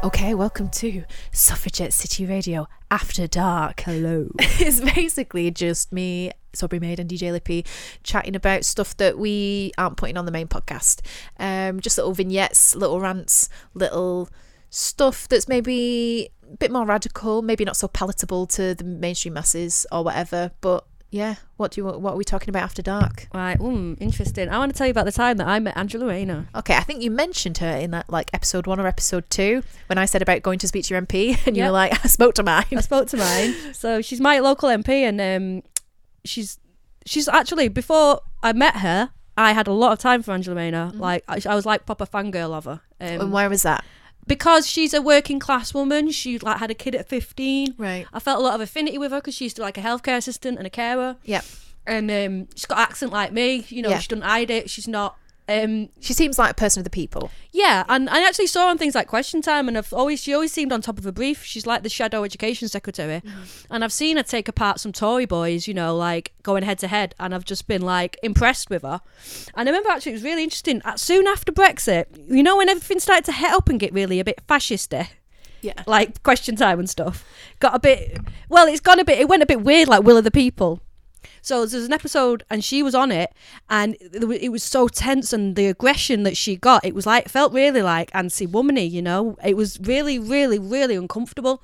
Okay, welcome to Suffragette City Radio After Dark. Hello. It's basically just me, Sobri Maid, and DJ Lippy chatting about stuff that we aren't putting on the main podcast. Just little vignettes, little rants, little stuff that's maybe a bit more radical, maybe not so palatable to the mainstream masses or whatever. But yeah, what are we talking about after dark? Right, interesting. I want to tell you about the time that I met Angela Rayner. Okay, I think you mentioned her in that like episode 1 or episode 2 when I said about going to speak to your MP, and you were like, I spoke to mine. So she's my local MP, and she's actually, before I met her, I had a lot of time for Angela Rayner. Like I was like proper fangirl of her. And why was that? Because she's a working class woman. She like had a kid at 15. Right. I felt a lot of affinity with her because she used to like a healthcare assistant and a carer. Yeah. And she's got an accent like me. You know, she doesn't hide it. She's not. She seems like a person of the people. Yeah, and I actually saw on things like Question Time, and she always seemed on top of her brief. She's like the shadow education secretary, and I've seen her take apart some Tory boys, you know, like going head to head, and I've just been like impressed with her. And I remember actually it was really interesting. Soon after Brexit, you know, when everything started to head up and get really a bit fascisty. Yeah. Like Question Time and stuff. It went a bit weird, like Will of the People. So there's an episode and she was on it, and it was so tense, and the aggression that she got, it felt really like anti-womany, you know. It was really, really, really uncomfortable.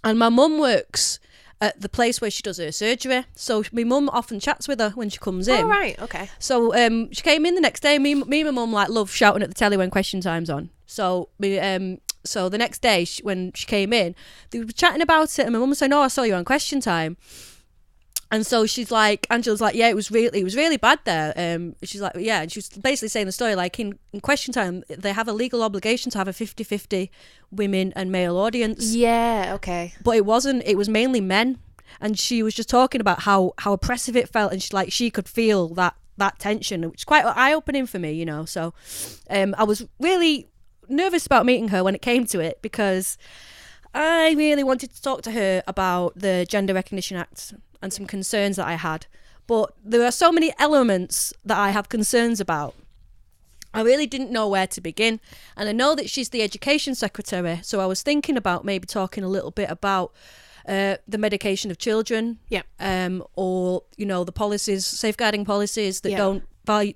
And my mum works at the place where she does her surgery, so my mum often chats with her when she comes in. Oh, right, okay. So she came in the next day. Me and my mum like love shouting at the telly when Question Time's on. So so the next day when she came in, they were chatting about it, and my mum was saying, "Oh, I saw you on Question Time." And so Angela's like, yeah, it was really bad there. She's like, yeah, and she was basically saying the story, like in Question Time, they have a legal obligation to have a 50-50 women and male audience. Yeah, okay. But it wasn't, it was mainly men. And she was just talking about how oppressive it felt, and she could feel that tension, which is quite eye-opening for me, you know. So I was really nervous about meeting her when it came to it, because I really wanted to talk to her about the Gender Recognition Act and some concerns that I had. But there are so many elements that I have concerns about. I really didn't know where to begin. And I know that she's the education secretary, so I was thinking about maybe talking a little bit about the medication of children. Yeah. Or, you know, the policies, safeguarding policies that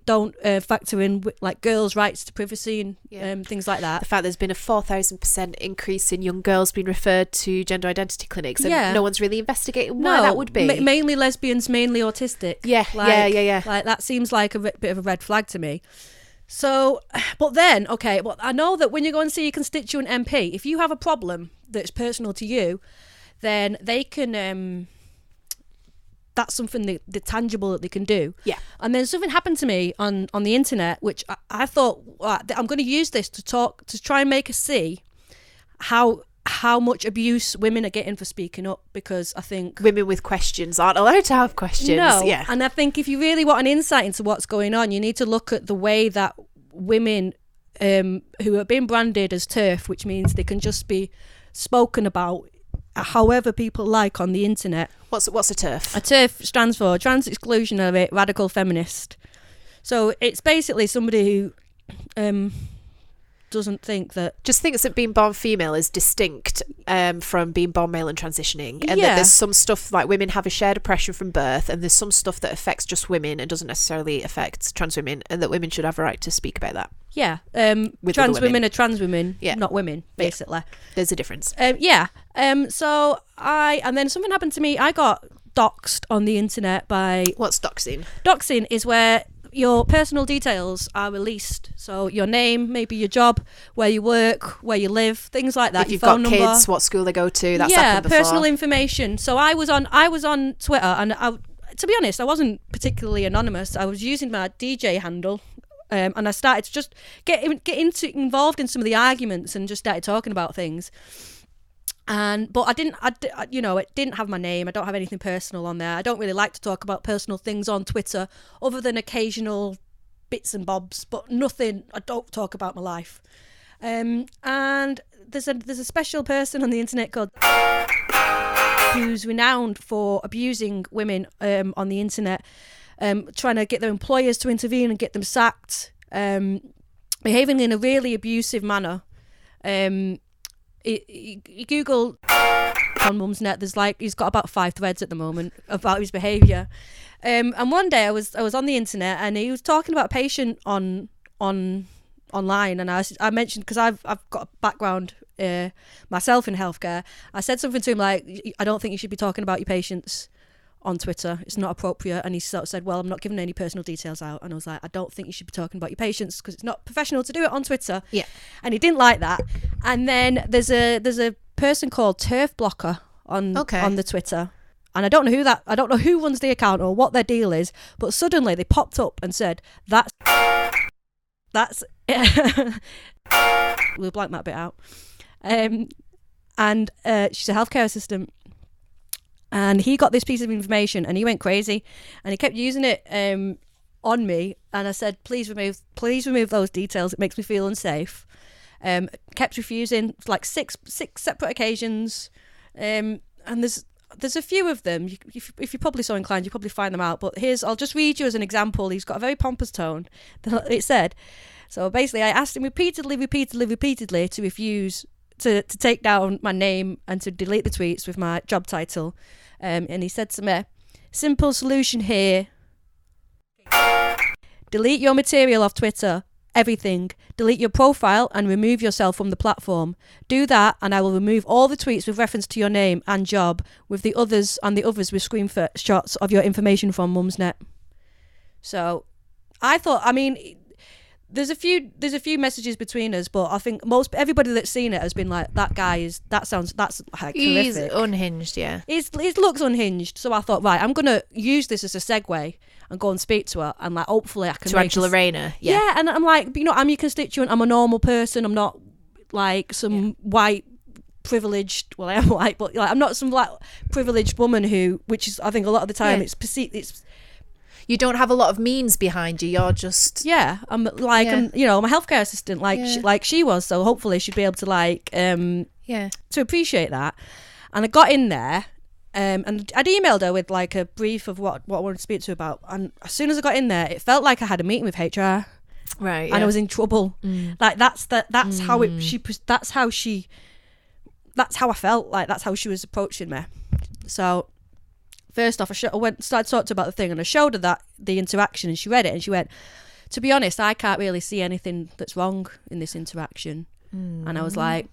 don't factor in like girls' rights to privacy and things like that. The fact there's been a 4,000% increase in young girls being referred to gender identity clinics, and no one's really investigating why that would be. Mainly lesbians, mainly autistic. Yeah. Like that seems like a bit of a red flag to me. So, but then, okay, well, I know that when you go and see your constituent MP, if you have a problem that's personal to you, then they can... that's something the tangible that they can do. Yeah. And then something happened to me on the internet, which I thought, I'm going to use this to try and make us see how much abuse women are getting for speaking up, because I think women with questions aren't allowed to have questions. No. Yeah. And I think if you really want an insight into what's going on, you need to look at the way that women who are being branded as TERF, which means they can just be spoken about however people like on the internet. What's a TERF? A TERF stands for Trans Exclusionary Radical Feminist. So it's basically somebody who doesn't think that... just thinks that being born female is distinct from being born male and transitioning, and that there's some stuff like women have a shared oppression from birth, and there's some stuff that affects just women and doesn't necessarily affect trans women, and that women should have a right to speak about that. Yeah. Trans women are trans women, not women, basically. Yeah. There's a difference. So and then something happened to me. I got doxed on the internet by... What's doxing? Doxing is where your personal details are released. So your name, maybe your job, where you work, where you live, things like that. If you've got kids, what school they go to, that's happened before. Personal information. So I was on Twitter, and to be honest, I wasn't particularly anonymous. I was using my DJ handle, and I started to just get involved in some of the arguments and just started talking about things. But it didn't have my name. I don't have anything personal on there. I don't really like to talk about personal things on Twitter, other than occasional bits and bobs, but nothing. I don't talk about my life. And there's a special person on the internet called who's renowned for abusing women on the internet, trying to get their employers to intervene and get them sacked, behaving in a really abusive manner. you Google on Mumsnet, there's like, he's got about 5 threads at the moment about his behaviour. And one day I was on the internet and he was talking about a patient online, and I mentioned, because I've got a background myself in healthcare, I said something to him like, I don't think you should be talking about your patients on Twitter, it's not appropriate. And he sort of said, well, I'm not giving any personal details out. And I was like, I don't think you should be talking about your patients because it's not professional to do it on Twitter. Yeah. And he didn't like that. And then there's a person called Turf Blocker on the Twitter, and I don't know who runs the account or what their deal is, but suddenly they popped up and said that's we'll blank that bit out. And she's a healthcare assistant. And he got this piece of information and he went crazy and he kept using it on me. And I said, please remove those details. It makes me feel unsafe. Kept refusing, like six separate occasions. And there's a few of them. If you're probably so inclined, you probably find them out. But I'll just read you as an example. He's got a very pompous tone. It said, so basically I asked him repeatedly to refuse to take down my name and to delete the tweets with my job title. And he said to me, simple solution here. Delete your material off Twitter. Everything. Delete your profile and remove yourself from the platform. Do that and I will remove all the tweets with reference to your name and job, with the others with screenshots of your information from Mumsnet. So I thought, I mean, there's a few messages between us, but I think everybody that's seen it has been like, that's like he's horrific. Unhinged, yeah. He looks unhinged. So I thought, right, I'm gonna use this as a segue and go and speak to her, and like hopefully I can to Angela Rayner. Yeah, and I'm like, I'm your constituent. I'm a normal person. I'm not like some white privileged. Well, I am white, but like I'm not some like privileged woman which is, I think a lot of the time it's perceived. You don't have a lot of means behind you. You're just I'm like I'm a healthcare assistant like she was. So hopefully she'd be able to to appreciate that. And I got in there, and I'd emailed her with like a brief of what I wanted to speak to her about. And as soon as I got in there, it felt like I had a meeting with HR, right? And I was in trouble. Like that's how I felt. Like that's how she was approaching me. So. First off, started talking to her about the thing, and I showed her the interaction, and she read it, and she went, to be honest, I can't really see anything that's wrong in this interaction. And I was like,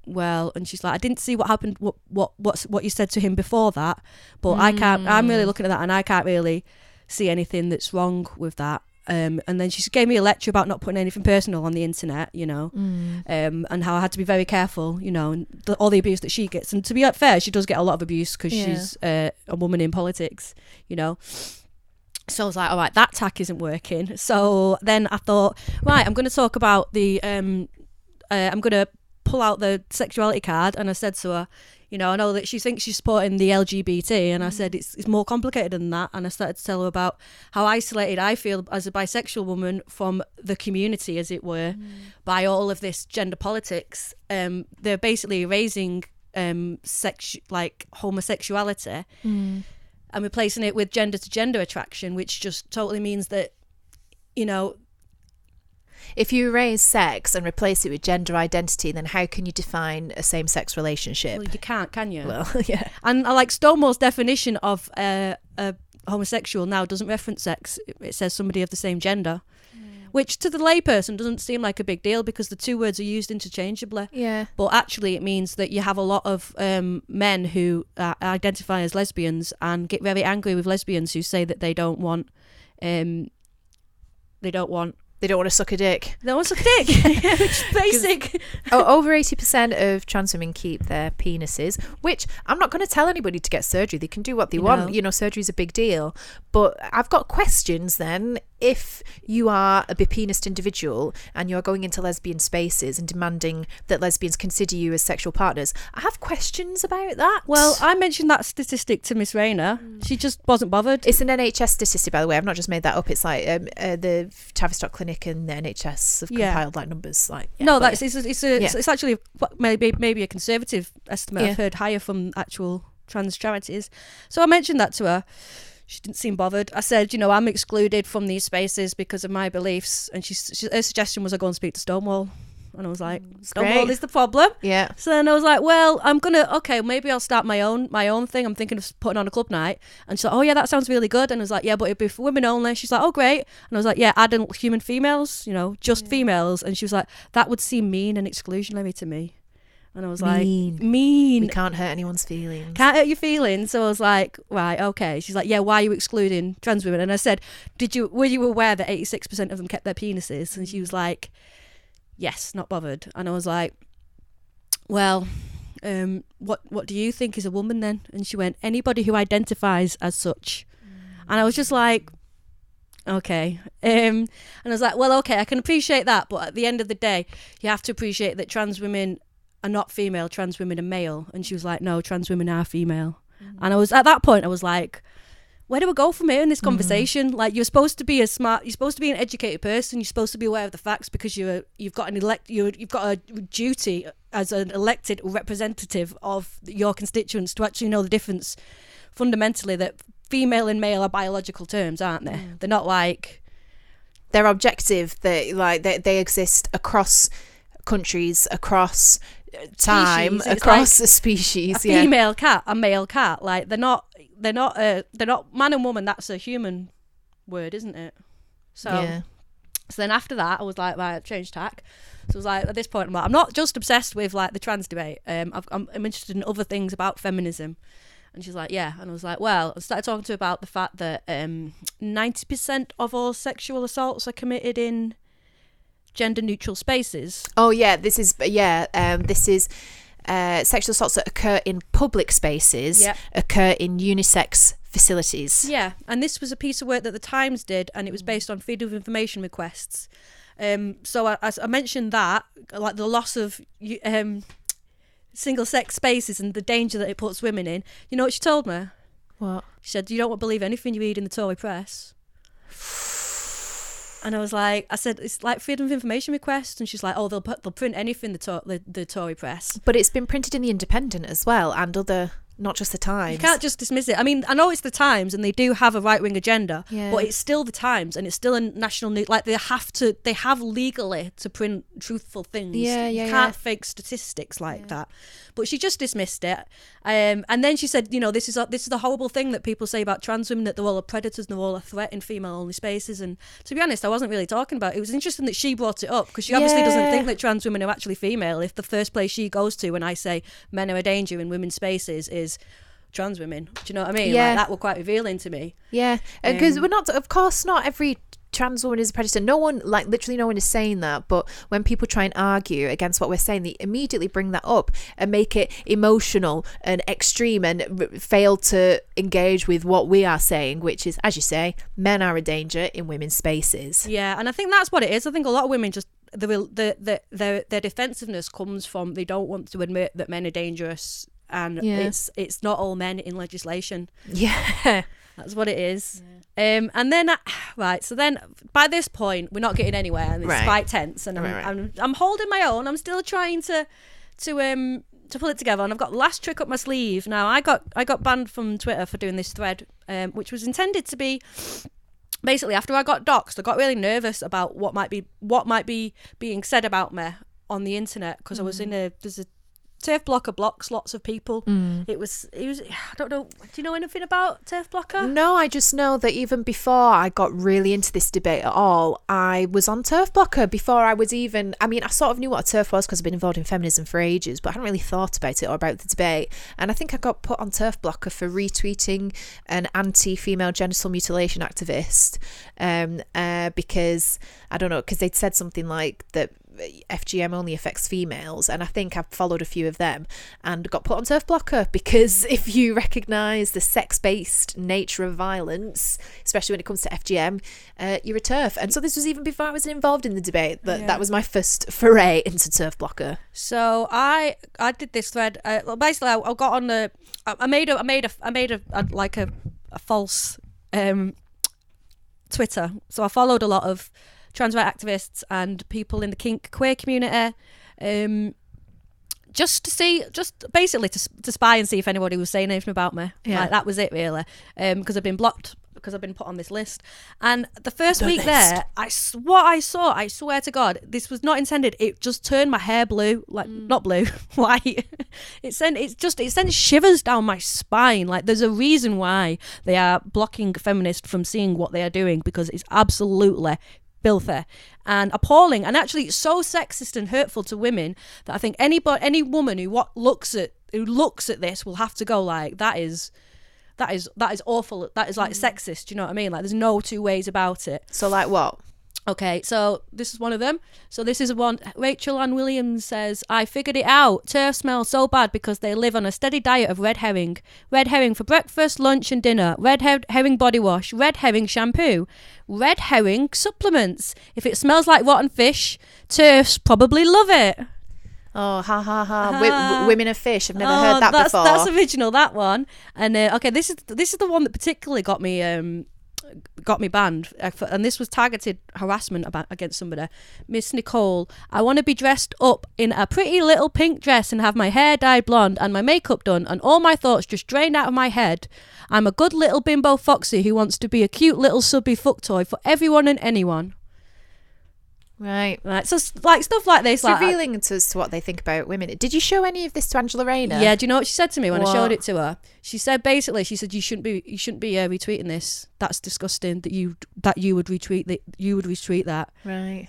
well, and she's like, I didn't see what happened, what you said to him before that, but I'm really looking at that, and I can't really see anything that's wrong with that. And then she gave me a lecture about not putting anything personal on the internet, and how I had to be very careful, and all the abuse that she gets. And to be fair, she does get a lot of abuse because she's a woman in politics, So I was like, all right, that tack isn't working. So then I thought, right, I'm going to talk about I'm going to pull out the sexuality card. And I said to her, I know that she thinks she's supporting the LGBT, and I said it's more complicated than that. And I started to tell her about how isolated I feel as a bisexual woman from the community, as it were, by all of this gender politics. They're basically erasing homosexuality and replacing it with gender-to-gender attraction, which just totally means that, if you erase sex and replace it with gender identity, then how can you define a same-sex relationship? Well, you can't, can you? Well, yeah. And I like Stonewall's definition of a homosexual now doesn't reference sex. It says somebody of the same gender, which to the layperson doesn't seem like a big deal because the two words are used interchangeably. Yeah. But actually it means that you have a lot of men who identify as lesbians and get very angry with lesbians who say that they don't want to suck a dick. They don't want to suck a dick. Which is basic. Over 80% of trans women keep their penises, which I'm not going to tell anybody to get surgery. They can do what they want. Surgery's a big deal. But I've got questions then. If you are a bipenised individual and you're going into lesbian spaces and demanding that lesbians consider you as sexual partners, I have questions about that. Well, I mentioned that statistic to Miss Rayner. She just wasn't bothered. It's an NHS statistic, by the way. I've not just made that up. It's like the Tavistock Clinic and the NHS have compiled like numbers. It's actually maybe a conservative estimate. I've heard higher from actual trans charities. So I mentioned that to her. She didn't seem bothered. I said, I'm excluded from these spaces because of my beliefs. And her suggestion was I go and speak to Stonewall. And I was like, great. Stonewall is the problem. Yeah. So then I was like, well, maybe I'll start my own thing. I'm thinking of putting on a club night. And she's like, oh yeah, that sounds really good. And I was like, yeah, but it'd be for women only. She's like, oh great. And I was like, yeah, add in human females, just females. And she was like, that would seem mean and exclusionary to me. And I was mean. We can't hurt anyone's feelings. Can't hurt your feelings. So I was like, right, okay. She's like, yeah, why are you excluding trans women? And I said, were you aware that 86% of them kept their penises? And she was like, yes, not bothered. And I was like, well, what do you think is a woman then? And she went, anybody who identifies as such. And I was just like, okay. And I was like, well, okay, I can appreciate that. But at the end of the day, you have to appreciate that trans women are not female, trans women are male. And she was like, no, trans women are female. And I was, at that point, I was like, where do we go from here in this conversation? Like, you're supposed to be an educated person. You're supposed to be aware of the facts because you've got a duty as an elected representative of your constituents to actually know the difference fundamentally, that female and male are biological terms, aren't they? They're not like, they're objective. They exist across countries, across time, across a species. A female cat, a male cat. Like, they're not man and woman. That's a human word, isn't it? So then after that, I was like, right, change tack. So I was like, at this point, I'm not just obsessed with like the trans debate. I'm interested in other things about feminism. And she's like, yeah. And I was like, well, I started talking to her about the fact that 90% of all sexual assaults are committed in gender neutral spaces. Oh yeah, this is sexual assaults that occur in public spaces occur in unisex facilities. Yeah, and this was a piece of work that the Times did, and it was based on freedom of information requests. So I mentioned that, like the loss of single sex spaces and the danger that it puts women in. You know what she told me? What? She said, you don't believe anything you read in the Tory press. And I was like, I said, it's like freedom of information request. And she's like, oh, they'll print anything, the Tory press. But it's been printed in the Independent as well, and other, not just the Times. You can't just dismiss it. I mean, I know it's the Times and they do have a right-wing agenda, but it's still the Times and it's still a national news. Like, they have legally to print truthful things. You can't fake statistics like that. But she just dismissed it. And then she said, this is the horrible thing that people say about trans women, that they're all predators and they're all a threat in female-only spaces. And to be honest, I wasn't really talking about it. It was interesting that she brought it up because she obviously doesn't think that trans women are actually female if the first place she goes to when I say men are a danger in women's spaces is trans women. Do you know what I mean? Like, that were quite revealing to me. Yeah, because we're not, of course, not every trans woman is a predator. No one, like, literally no one is saying that. But when people try and argue against what we're saying, they immediately bring that up and make it emotional and extreme and fail to engage with what we are saying, which is, as you say, men are a danger in women's spaces. Yeah, and I think that's what it is. I think a lot of women just, their defensiveness comes from they don't want to admit that men are dangerous. And it's not all men in legislation. Yeah, that's what it is. And then so then by this point we're not getting anywhere, and it's quite tense. And I'm holding my own. I'm still trying to pull it together. And I've got the last trick up my sleeve. Now I got banned from Twitter for doing this thread, which was intended to be. Basically, after I got doxxed, I got really nervous about what might be being said about me on the internet, because I was there's a Turf Blocker blocks lots of people. It was I don't know, do you know anything about Turf Blocker? No, I just know that even before I got really into this debate at all, I was on Turf Blocker before I was even, I mean, I sort of knew what a turf was because I've been involved in feminism for ages, but I hadn't really thought about it or about the debate. And I think I got put on Turf Blocker for retweeting an anti-female genital mutilation activist, because I don't know, because they'd said something like that FGM only affects females, and I think I've followed a few of them and got put on Turf Blocker because if you recognise the sex-based nature of violence, especially when it comes to FGM, you're a TERF. And so this was even before I was involved in the debate. That was my first foray into Turf Blocker. So I did this thread. Basically, I got on the. I made a false Twitter. So I followed a lot of trans rights activists and people in the kink queer community, just basically to spy and see if anybody was saying anything about me. Like, that was it really, because I've been blocked because I've been put on this list. And the first week there, what I saw, I swear to God, this was not intended. It just turned my hair blue, like not blue, white. It sent shivers down my spine. Like, there's a reason why they are blocking feminists from seeing what they are doing, because it's absolutely filthy and appalling, and actually so sexist and hurtful to women that I think any woman who looks at this will have to go like, that is awful. That is like sexist. Do you know what I mean? Like, there's no two ways about it. So like what? Okay, so this is one of them. So this is one. Rachel Ann Williams says, I figured it out. Turf smells so bad because they live on a steady diet of red herring. Red herring for breakfast, lunch and dinner. Red herring body wash. Red herring shampoo. Red herring supplements. If it smells like rotten fish, turfs probably love it. Oh, ha ha ha! Women of fish. I've never heard that before. That's original, that one. And okay, this is the one that particularly got me banned, and this was targeted harassment against somebody. Miss Nicole, I want to be dressed up in a pretty little pink dress and have my hair dyed blonde and my makeup done and all my thoughts just drained out of my head. I'm a good little bimbo foxy who wants to be a cute little subby fuck toy for everyone and anyone. Right. So like stuff like this, it's revealing as to what they think about women. Did you show any of this to Angela Rayner? Yeah. Do you know what she said to me when I showed it to her? She said basically, you shouldn't be retweeting this. That's disgusting. That you would retweet that. Right.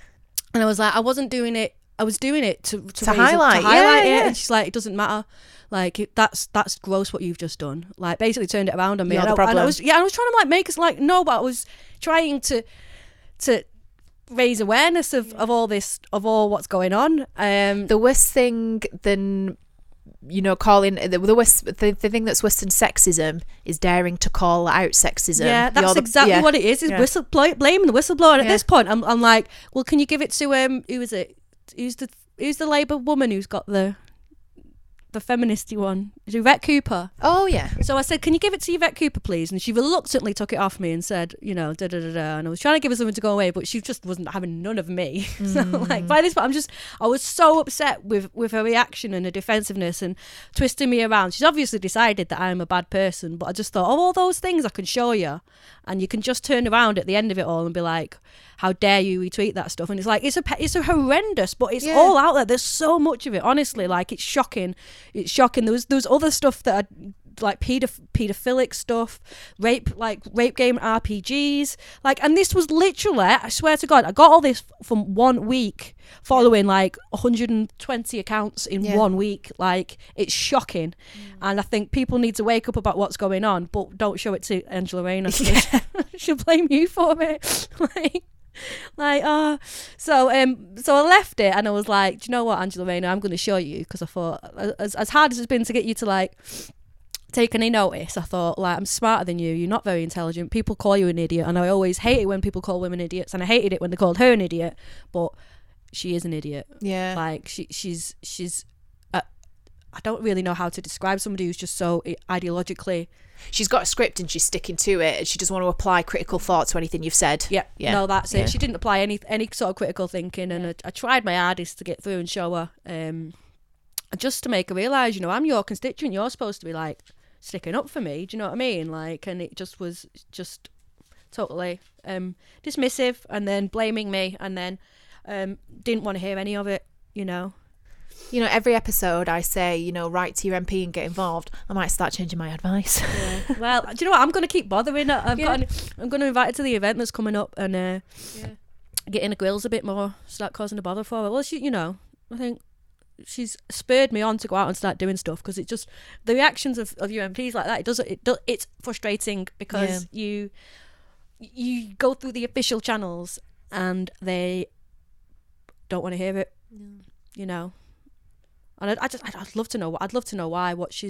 And I was like, I wasn't doing it. I was doing it to highlight it. And she's like, it doesn't matter. Like, that's gross what you've just done. Like, basically turned it around on me. You're the problem. And I was trying to like make us like, no, but I was trying to raise awareness of all what's going on. The worst thing than, calling the thing that's worse than sexism is daring to call out sexism. Yeah, that's exactly what it is. Blaming the whistleblower. And at this point, I'm like, well, can you give it to who is it? Who's the Labour woman who's got the feministy one? Is it Yvette Cooper? Oh yeah. So I said, can you give it to Yvette Cooper, please? And she reluctantly took it off me and said, da da da da. And I was trying to give her something to go away, but she just wasn't having none of me. So like by this point, I was so upset with her reaction and her defensiveness and twisting me around. She's obviously decided that I'm a bad person, but I just thought, all those things I can show you, and you can just turn around at the end of it all and be like, how dare you retweet that stuff? And it's like, it's a horrendous, but it's all out there. There's so much of it, honestly. Like, it's shocking. It's shocking. There was other stuff that like pedophilic stuff, rape game RPGs, like, and this was literally, I swear to God, I got all this from 1 week, following like 120 accounts in 1 week. Like, it's shocking. And I think people need to wake up about what's going on, but don't show it to Angela Rayner. She'll blame you for it. So I left it, and I was like, do you know what, Angela Rayner, I'm going to show you, because I thought, as hard as it's been to get you to like take any notice, I thought, like, I'm smarter than you. You're not very intelligent. People call you an idiot, and I always hate it when people call women idiots, and I hated it when they called her an idiot, but she is an idiot. Yeah. Like, she's I don't really know how to describe somebody who's just so ideologically. She's got a script and she's sticking to it, and she doesn't want to apply critical thought to anything you've said. Yeah. No, that's it. She didn't apply any sort of critical thinking, and I tried my hardest to get through and show her, just to make her realise, I'm your constituent. You're supposed to be like sticking up for me. Do you know what I mean? Like, and it just was just totally dismissive, and then blaming me, and then didn't want to hear any of it. Every episode I say, write to your MP and get involved. I might start changing my advice. Yeah. Well, do you know what? I'm going to keep bothering her. I'm going to invite her to the event that's coming up, and get in the grills a bit more, start causing a bother for her. Well, I think she's spurred me on to go out and start doing stuff, because it just, the reactions of your MPs like that, it's frustrating, because you go through the official channels and they don't want to hear it. And I'd love to know. I'd love to know why. What's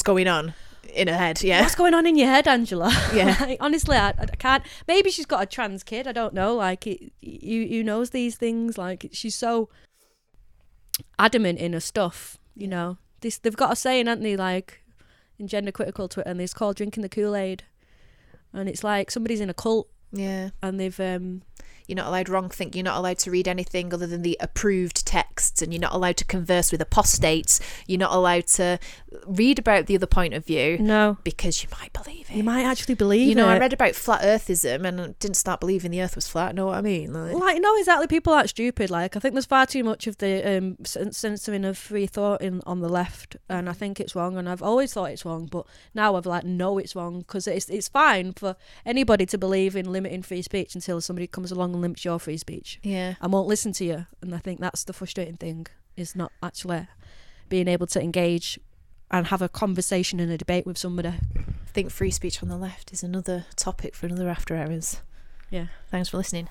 going on in her head? Yeah. What's going on in your head, Angela? Yeah. Like, honestly, I can't. Maybe she's got a trans kid. I don't know. Like, who knows these things? Like, she's so adamant in her stuff. They've got a saying, haven't they? Like, in gender critical Twitter, and it's called drinking the Kool-Aid, and it's like somebody's in a cult. Yeah. And they've you're not allowed wrongthink, you're not allowed to read anything other than the approved texts, and you're not allowed to converse with apostates, you're not allowed to read about the other point of view. No. Because you might believe it. You might actually believe it. You know, I read about flat earthism and I didn't start believing the earth was flat, know what I mean? Like, no, exactly. People aren't stupid. Like, I think there's far too much of the censoring of free thought on the left, and I think it's wrong, and I've always thought it's wrong, but now I've like, no, it's wrong, because it's fine for anybody to believe in limiting free speech until somebody comes along and limits your free speech. Yeah. And won't listen to you. And I think that's the frustrating thing, is not actually being able to engage and have a conversation and a debate with somebody. I think free speech on the left is another topic for another After Hours. Yeah. Thanks for listening.